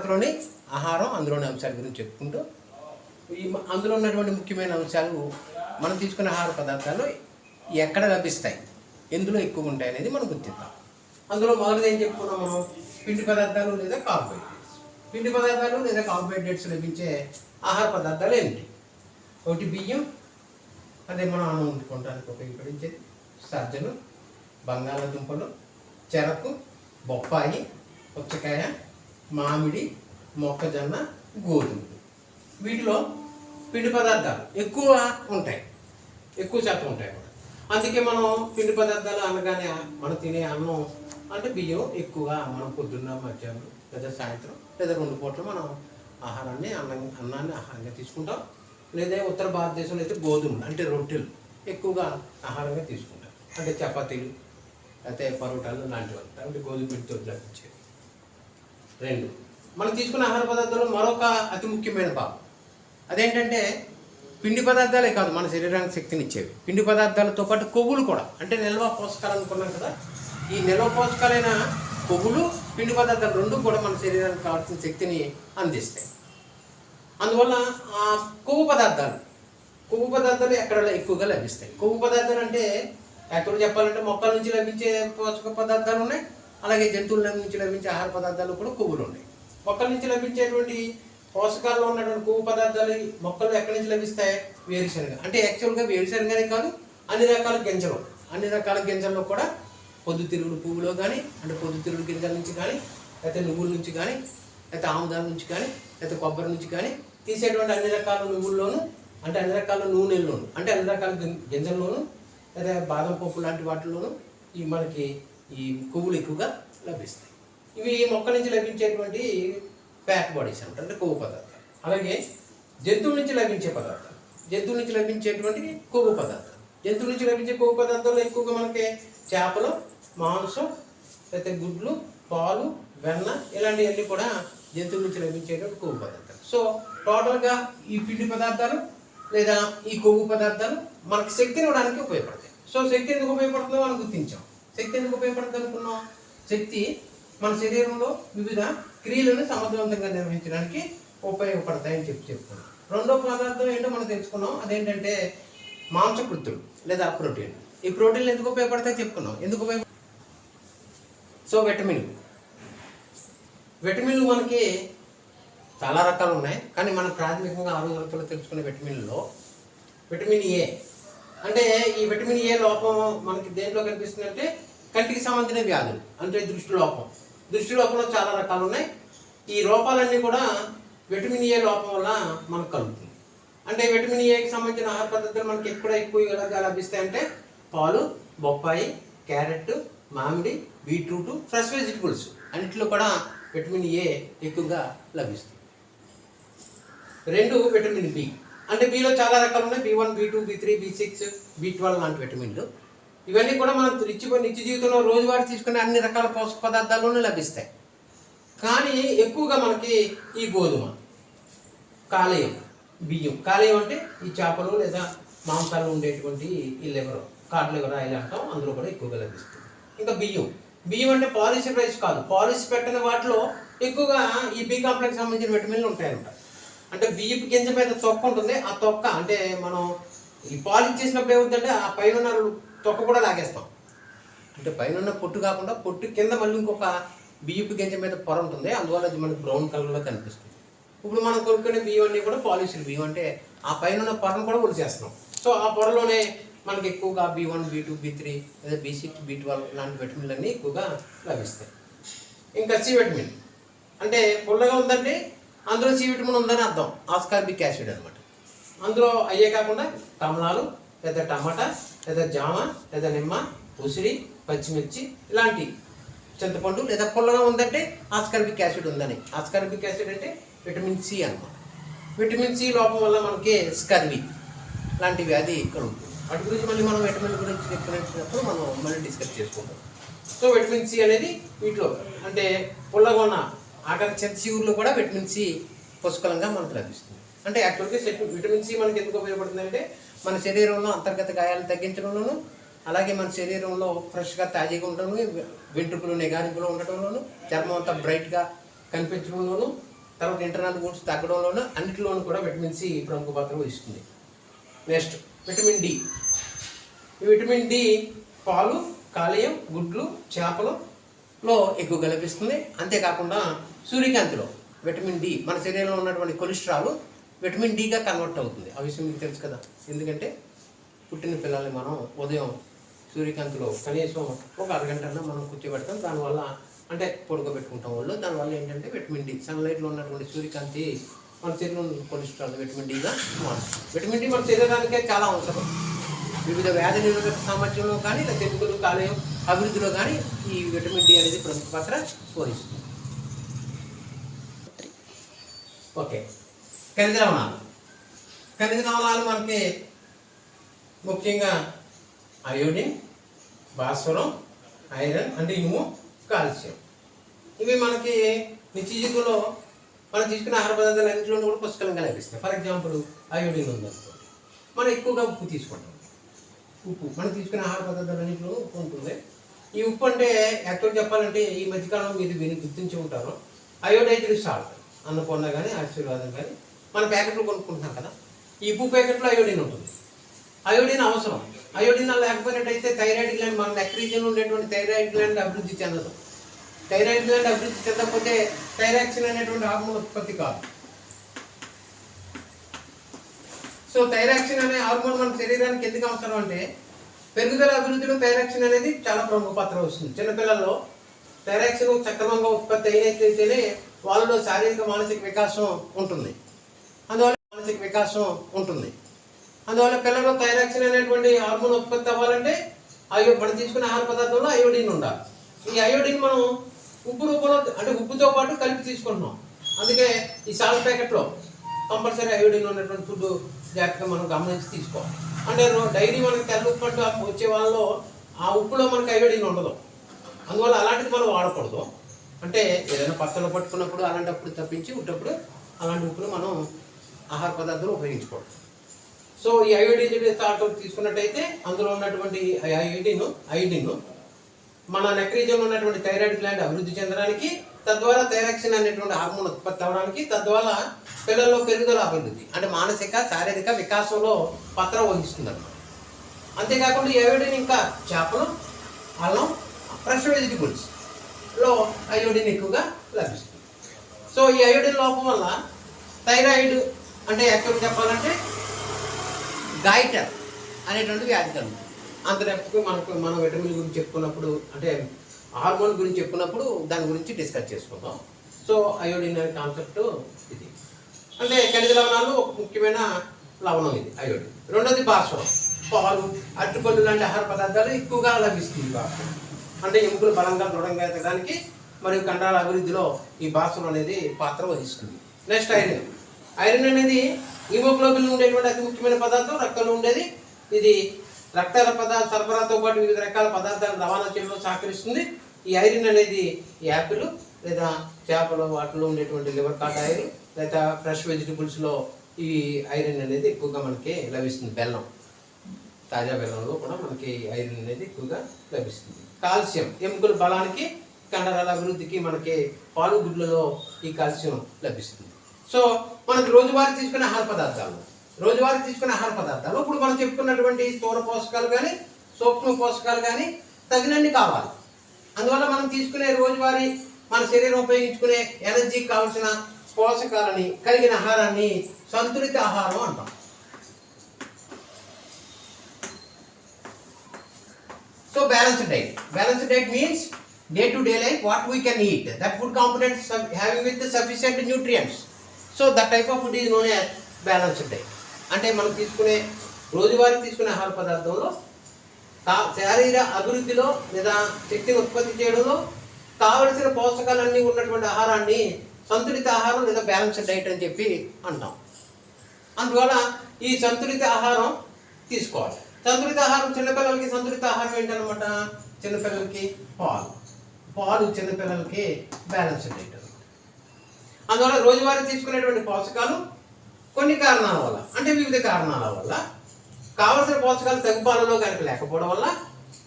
తరగతిలోని ఆహారం అందులోని అంశాల గురించి చెప్పుకుంటూ అందులో ఉన్నటువంటి ముఖ్యమైన అంశాలు మనం తీసుకునే ఆహార పదార్థాలు ఎక్కడ లభిస్తాయి, ఎందులో ఎక్కువ ఉంటాయి అనేది మనం గుర్తిద్దాం. అందులో మొదటిది ఏం చెప్పుకున్నాం మనం, పిండి పదార్థాలు లేదా కార్బోహైడ్రేట్స్. పిండి పదార్థాలు లేదా కార్బోహైడ్రేట్స్ లభించే ఆహార పదార్థాలు ఏమిటి? ఒకటి బియ్యం, అదే మనం అన్నం వండుకోవడానికి ఉపయోగపడించేది, సజ్జలు, బంగాళాదుంపలు, చెరకు, బొప్పాయి, పుచ్చకాయ, మామిడి, మొక్కజొన్న, గోధుమలు. వీటిలో పిండి పదార్థాలు ఎక్కువ ఉంటాయి, ఎక్కువ శాతం ఉంటాయి కూడా. అందుకే మనం పిండి పదార్థాలు అనగానే మనం తినే అన్నం అంటే బియ్యం ఎక్కువగా మనం పొద్దున్న, మధ్యాహ్నం లేదా సాయంత్రం లేదా 2 పూటలు మనం అన్నాన్ని ఆహారంగా తీసుకుంటాం. లేదా ఉత్తర భారతదేశంలో అయితే గోధుమలు అంటే రొట్టెలు ఎక్కువగా ఆహారంగా తీసుకుంటాం. అంటే చపాతీలు అయితే పరోటాలు లాంటివి అంటే గోధుమ పిండితో లభించేవి. 2, మనం తీసుకున్న ఆహార పదార్థాలు మరొక అతి ముఖ్యమైన భాగం అదేంటంటే పిండి పదార్థాలే కాదు మన శరీరానికి శక్తిని ఇచ్చేవి. పిండి పదార్థాలతో పాటు కొవ్వులు కూడా, అంటే నిల్వ పోషకాలు అనుకున్నాం కదా, ఈ నిల్వ పోషకాలైన కొవ్వులు, పిండి పదార్థాలు 2 కూడా మన శరీరానికి కావాల్సిన శక్తిని అందిస్తాయి. అందువల్ల కొవ్వు పదార్థాలు ఎక్కడ ఎక్కువగా లభిస్తాయి. కొవ్వు పదార్థాలు అంటే యాక్చువల్గా చెప్పాలంటే మొక్కల నుంచి లభించే పోషక పదార్థాలు ఉన్నాయి, అలాగే జంతువుల నుంచి లభించే ఆహార పదార్థాలు కూడా కొవ్వులు ఉన్నాయి. మొక్కల నుంచి లభించేటువంటి పోషకాల్లో ఉన్నటువంటి కొవ్వు పదార్థాలు మొక్కలు ఎక్కడి నుంచి లభిస్తాయి? వేరుశనగ. అంటే యాక్చువల్గా వేరుశనగనే కాదు, అన్ని రకాల గింజల్లో కూడా పొద్దుతిరుగుడు పువ్వులో కానీ, అంటే పొద్దుతిరుగుడు గింజల నుంచి కానీ, లేకపోతే నువ్వుల నుంచి కానీ, లేకపోతే ఆముదాల నుంచి కానీ, లేకపోతే కొబ్బరి నుంచి కానీ తీసేటువంటి అన్ని రకాల నువ్వుల్లోనూ, అంటే అన్ని రకాల నూనెల్లోనూ, అంటే అన్ని రకాల గింజల్లోనూ, లేదా బాదం పప్పు లాంటి వాటిల్లోనూ మనకి ఈ కొవ్వులు ఎక్కువగా లభిస్తాయి. ఇవి మొక్క నుంచి లభించేటువంటి ఫ్యాట్ బాడీస్ అంటే కొవ్వు పదార్థాలు. అలాగే జంతువుల నుంచి లభించేటువంటి కొవ్వు పదార్థాలు. జంతువుల నుంచి లభించే కొవ్వు పదార్థాలు ఎక్కువగా మనకి చేపలు, మాంసం, లేకపోతే గుడ్లు, పాలు, వెన్న ఇలాంటివన్నీ కూడా జంతువుల నుంచి లభించేటువంటి కొవ్వు పదార్థాలు. సో టోటల్గా ఈ పిండి పదార్థాలు లేదా ఈ కొవ్వు పదార్థాలు మనకి శక్తిని ఇవ్వడానికి ఉపయోగపడతాయి. సో శక్తి ఎందుకు ఉపయోగపడుతుందో మనం గుర్తించాం. శక్తి ఎందుకు ఉపయోగపడుతుంది అనుకున్నాం? శక్తి మన శరీరంలో వివిధ క్రియలను సమర్థవంతంగా నిర్వహించడానికి ఉపయోగపడతాయని చెప్పుకున్నాం. రెండో పదార్థం ఏంటో మనం తెలుసుకున్నాం, అదేంటంటే మాంసకృత్తులు లేదా ప్రోటీన్. ఈ ప్రోటీన్లు ఎందుకు ఉపయోగపడతాయి చెప్పుకున్నాం. ఎందుకు సో విటమిన్లు మనకి చాలా రకాలు ఉన్నాయి, కానీ మనం ప్రాథమికంగా 6 తరగతుల్లో తెలుసుకునే విటమిన్లలో విటమిన్ ఏ అంటే ఈ విటమిన్ ఏ లోపం మనకి దేంట్లో కనిపిస్తుంది అంటే కంటికి సంబంధించిన వ్యాధులు, అంటే దృష్టి లోపంలో చాలా రకాలు ఉన్నాయి. ఈ లోపాలన్నీ కూడా విటమిన్ ఏ లోపం వల్ల మనకు కలుగుతుంది. అంటే విటమిన్ ఏకి సంబంధించిన ఆహార పద్ధతులు మనకి ఎక్కువ ఎలా లభిస్తాయి అంటే పాలు, బొప్పాయి, క్యారెట్, మామిడి, బీట్రూట్, ఫ్రెష్ వెజిటబుల్స్ అన్నింటిలో కూడా విటమిన్ ఏ ఎక్కువగా లభిస్తుంది. 2 విటమిన్ బి, అంటే బిలో చాలా రకాలు ఉన్నాయి. B1, B2, B3, B6, B12 లాంటి విటమిన్లు. ఇవన్నీ కూడా మనం నిత్య జీవితంలో రోజువారీ తీసుకునే అన్ని రకాల పోషక పదార్థాల్లోనే లభిస్తాయి. కానీ ఎక్కువగా మనకి ఈ గోధుమ, కాలేయం, బియ్యం. కాలేయం అంటే ఈ చేపలు లేదా మాంసాలు ఉండేటువంటి ఈ లివర్, కాడ్ లివర్ ఆయిల్ అంటాం, అందులో కూడా ఎక్కువగా లభిస్తుంది. ఇంకా బియ్యం అంటే పాలిష్ రైస్ కాదు, పాలిష్ పెట్టిన వాటిలో ఎక్కువగా ఈ బి కాంప్లెక్స్ సంబంధించిన విటమిన్లు ఉంటాయంట. అంటే బియ్యపు గింజ మీద తొక్క ఉంటుంది, ఆ తొక్క అంటే మనం ఈ పాలిష్ చేసినప్పుడు ఏమవుతుందంటే ఆ పైన తొక్క కూడా లాగేస్తాం. అంటే పైన పొట్టు కాకుండా పొట్టు కింద మళ్ళీ ఇంకొక బియ్యపు గింజ మీద పొర ఉంటుంది, అందువల్ల అది మనకు బ్రౌన్ కలర్లో కనిపిస్తుంది. ఇప్పుడు మనం కొనుక్కునే బియ్యం అన్నీ కూడా పాలిష్డ్ బియ్యం, అంటే ఆ పైన పొరను కూడా ఒలిచేస్తున్నాం. సో ఆ పొరలోనే మనకి ఎక్కువగా B1, B2, B3 లేదా B6, B12 లాంటి విటమిన్లు అన్నీ ఎక్కువగా లభిస్తాయి. ఇంకా సి విటమిన్ అంటే పుల్లగా ఉందంటే అందులో సి విటమిన్ ఉందని అర్థం, ఆస్కార్బిక్ యాసిడ్ అనమాట. అందులో అయ్యే కాకుండా కమలాలు లేదా టమాటా లేదా జామ లేదా నిమ్మ, ఉసిరి, పచ్చిమిర్చి ఇలాంటి చింతపండు లేదా పుల్లగా ఉందంటే ఆస్కార్బిక్ యాసిడ్ ఉందని. ఆస్కార్బిక్ యాసిడ్ అంటే విటమిన్ సి అనమాట. విటమిన్ సి లోపం వల్ల మనకి స్కర్వీ లాంటి వ్యాధి కలుగుతుంది. వాటి గురించి మళ్ళీ మనం విటమిన్ గురించి చెప్పినప్పుడు మనం మళ్ళీ డిస్కస్ చేసుకుంటాం. సో విటమిన్ సి అనేది వీటిలో అంటే పుల్లగా ఉన్న ఆఖరి చింతచీవుల్లో కూడా విటమిన్ సి పుష్కలంగా మనకు లభిస్తుంది. అంటే యాక్చువల్గా విటమిన్ సి మనకి ఎందుకు ఉపయోగపడుతుంది అంటే మన శరీరంలో అంతర్గత గాయాలను తగ్గించడంలోనూ, అలాగే మన శరీరంలో ఫ్రెష్గా తాజాగా ఉండడంలో, వెంట్రుకలు నిగారింపులో ఉండటంలోనూ, చర్మం అంతా బ్రైట్గా కనిపించడంలోనూ, తర్వాత ఇంటర్నల్ వుండ్స్ తగ్గడంలోనూ అన్నిటిలోనూ కూడా విటమిన్ సి ప్రముఖ పాత్ర వహిస్తుంది. Next vitamin D. ఈ విటమిన్ డి పాలు, కాలేయం, గుడ్లు, చేపలలో ఎక్కువగా లభిస్తుంది. అంతేకాకుండా సూర్యకాంతిలో విటమిన్ డి మన శరీరంలో ఉన్నటువంటి కొలెస్ట్రాల్ విటమిన్ డిగా కన్వర్ట్ అవుతుంది. ఆ విషయం మీకు తెలుసు కదా. ఎందుకంటే పుట్టిన పిల్లల్ని మనం ఉదయం సూర్యకాంతిలో కనీసం ఒక అరగంటన్నా మనం కూర్చోబెడతాం. దానివల్ల అంటే పడుకోబెట్టుకుంటాం వాళ్ళు. దానివల్ల ఏంటంటే విటమిన్ డి, సన్లైట్లో ఉన్నటువంటి సూర్యకాంతి మన శరీరంలో కొలెస్ట్రాల్ విటమిన్ డిగా మారుతుంది. విటమిన్ డి మన శరీరానికే చాలా అవసరం. వివిధ వ్యాధి నిరోధక సామర్థ్యంలో కానీ లేదా ఎముకలు, కాలేయం అభివృద్ధిలో కానీ ఈ విటమిన్ డి అనేది ప్రముఖ పాత్ర వహిస్తుంది. ఓకే, ఖనిజ లవణాలు. ఖనిజ లవణాలు మనకి ముఖ్యంగా అయోడిన్, భాస్వరం, ఐరన్ అంటే ఇనుము, కాల్షియం. ఇవి మనకి నిత్య జీవితంలో మనం తీసుకునే ఆహార పదార్థాలు అన్నింటిలోనూ కూడా పుష్కలంగా లభిస్తాయి. ఫర్ ఎగ్జాంపుల్ అయోడిన్ ఉందనుకో, మనం ఎక్కువగా ఉప్పు తీసుకుంటాం. ఉప్పు మనం తీసుకునే ఆహార పదార్థాలు అన్నింటిలో ఉప్పు ఉంటుంది. ఈ ఉప్పు అంటే యాక్చువల్ చెప్పాలంటే ఈ మధ్యకాలంలో మీరు దీన్ని గుర్తించి ఉంటారు. అయోడైజ్డ్ సాల్ట్, అన్నపూర్ణ కానీ ఆశీర్వాదం కానీ మన ప్యాకెట్లు కొనుక్కుంటున్నాం కదా, ఈ ఉప్పు ప్యాకెట్లో అయోడిన్ ఉంటుంది. అయోడిన్ అవసరం. అయోడిన్ లేకపోయినట్టయితే థైరాయిడ్ గ్లాండ్, మన నెక్ రీజియన్లో ఉండేటువంటి థైరాయిడ్ గ్లాండ్ అభివృద్ధి చెందదు. థైరాయిడ్ గ్లాండ్ అభివృద్ధి చెందకపోతే థైరాక్సిన్ అనేటువంటి హార్మోన్ ఉత్పత్తి కాదు. సో థైరాక్సిన్ అనే హార్మోన్ మన శరీరానికి ఎందుకు అవసరం అంటే పెరుగుదల అభివృద్ధిలో థైరాక్సిన్ అనేది చాలా ప్రముఖ పాత్ర వస్తుంది. చిన్నపిల్లల్లో థైరాక్సిన్ సక్రమంగా ఉత్పత్తి అయినట్లయితేనే వాళ్ళలో శారీరక మానసిక వికాసం ఉంటుంది. అందువల్ల పిల్లల్లో థైరాక్సిన్ అనేటువంటి హార్మోన్ ఉత్పత్తి అవ్వాలంటే మనం తీసుకునే ఆహార పదార్థంలో అయోడిన్ ఉండాలి. ఈ అయోడిన్ మనం ఉప్పు రూపంలో అంటే ఉప్పుతో పాటు కలిపి తీసుకుంటున్నాం. అందుకే ఈ సాల్ట్ ప్యాకెట్లో కంపల్సరీ అయోడిన్ ఉన్నటువంటి ఫుడ్ జాగ్రత్తగా మనం గమనించి తీసుకోవాలి. అంటే డైలీ మనకి తెల్ల ఉప్పు అంటూ వచ్చే వాళ్ళలో ఆ ఉప్పులో మనకి అయోడిన్ ఉండదు. అందువల్ల అలాంటిది మనం వాడకూడదు. అంటే ఏదైనా పచ్చళ్ళు పట్టుకున్నప్పుడు అలాంటప్పుడు తప్పించి ఉన్నప్పుడు అలాంటి ఉప్పును మనం ఆహార పదార్థాలు ఉపయోగించుకోవడం. సో ఈ అయోడిన్ సాల్ట్ తీసుకున్నట్టయితే అందులో ఉన్నటువంటి ఐడిన్ మన నెక్ రీజియన్లో ఉన్నటువంటి థైరాయిడ్ గ్లాండ్ అభివృద్ధి చెందడానికి, తద్వారా థైరాక్సిన్ అనేటువంటి హార్మోన్ ఉత్పత్తి అవ్వడానికి, తద్వారా పిల్లల్లో పెరుగుదల అభివృద్ధి అంటే మానసిక శారీరక వికాసంలో పాత్ర వహిస్తుంది అన్నమాట. అంతేకాకుండా ఈ అయోడిన్ ఇంకా చేపలు, అల్లం, ఫ్రెష్ వెజిటబుల్స్లో అయోడిన్ ఎక్కువగా లభిస్తుంది. సో ఈ అయోడిన్ లోపం వల్ల థైరాయిడ్ అంటే యాక్చువల్గా చెప్పాలంటే గాయిటర్ అనేటువంటి వ్యాధి కలుగుతుంది. అంత డెప్త్కి మనం విటమిన్ గురించి చెప్పుకున్నప్పుడు అంటే హార్మోన్ గురించి చెప్పుకున్నప్పుడు దాని గురించి డిస్కస్ చేసుకుందాం. సో అయోడిన్ అనే కాన్సెప్ట్ ఇది. అంటే ఖనిజ లవణాలు ఒక ముఖ్యమైన లవణం ఇది అయోడిన్. రెండోది భాస్వరం. పాలు, అరటిపళ్ళు లాంటి ఆహార పదార్థాలు ఎక్కువగా లభిస్తుంది భాస్వరం. అంటే ఎముకలు బలంగా దృఢంగా ఎదగడానికి మరియు కండరాల అభివృద్ధిలో ఈ భాస్వరం అనేది పాత్ర వహిస్తుంది. Next iron. ఐరన్ అనేది హిమోగ్లోబిన్ ఉండేటువంటి అతి ముఖ్యమైన పదార్థం, రక్తంలో ఉండేది. ఇది రక్త సరఫరాతో పాటు వివిధ రకాల పదార్థాలను రవాణా చేయడంలో సహకరిస్తుంది. ఈ ఐరన్ అనేది యాపిల్ లేదా చేపలు వాటిలో ఉండేటువంటి లివర్ కాట్ ఆయిల్ లేదా ఫ్రెష్ వెజిటబుల్స్లో ఈ ఐరన్ అనేది ఎక్కువగా మనకి లభిస్తుంది. బెల్లం, తాజా బెల్లంలో కూడా మనకి ఐరన్ అనేది ఎక్కువగా లభిస్తుంది. కాల్షియం ఎముకల బలానికి, కండరాల అభివృద్ధికి మనకి పాలు, గుడ్లలో ఈ కాల్షియం లభిస్తుంది. సో మనకి రోజువారీ తీసుకునే ఆహార పదార్థాలు ఇప్పుడు మనం చెప్పుకున్నటువంటి స్థూల పోషకాలు కానీ సూక్ష్మ పోషకాలు కానీ తగినన్ని కావాలి. అందువల్ల మనం తీసుకునే రోజువారీ మన శరీరం ఉపయోగించుకునే ఎనర్జీకి కావాల్సిన పోషకాలని కలిగిన ఆహారాన్ని సంతులిత ఆహారం అంటాం. So balanced diet means day to day life what we can eat, that food components having with the sufficient nutrients. So that type of food is known as balanced diet. అంటే మనం తీసుకునే రోజువారీ తీసుకునే ఆహార పదార్థంలో శారీర అభివృద్ధిలో లేదా శక్తిని ఉత్పత్తి చేయడంలో కావలసిన పోషకాలన్నీ ఉన్నటువంటి ఆహారాన్ని సంతులిత ఆహారం లేదా బ్యాలెన్స్డ్ డైట్ అని చెప్పి అంటాం. అందువల్ల ఈ సంతులిత ఆహారం తీసుకోవాలి. సంతులిత ఆహారం చిన్నపిల్లలకి సంతులిత ఆహారం ఏంటనమాట, చిన్నపిల్లలకి పాలు చిన్నపిల్లలకి బ్యాలెన్స్డ్ డైట్ అనమాట. అందువల్ల రోజువారీ తీసుకునేటువంటి పోషకాలు కొన్ని కారణాల వల్ల అంటే వివిధ కారణాల వల్ల కావలసిన పోషకాలు తగు పాలలో కనుక లేకపోవడం వల్ల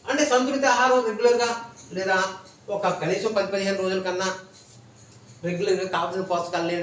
అంటే సంతులిత ఆహారం రెగ్యులర్గా లేదా ఒక కనీసం 10-15 రోజుల కన్నా రెగ్యులర్గా కావాల్సిన పోషకాలు లేని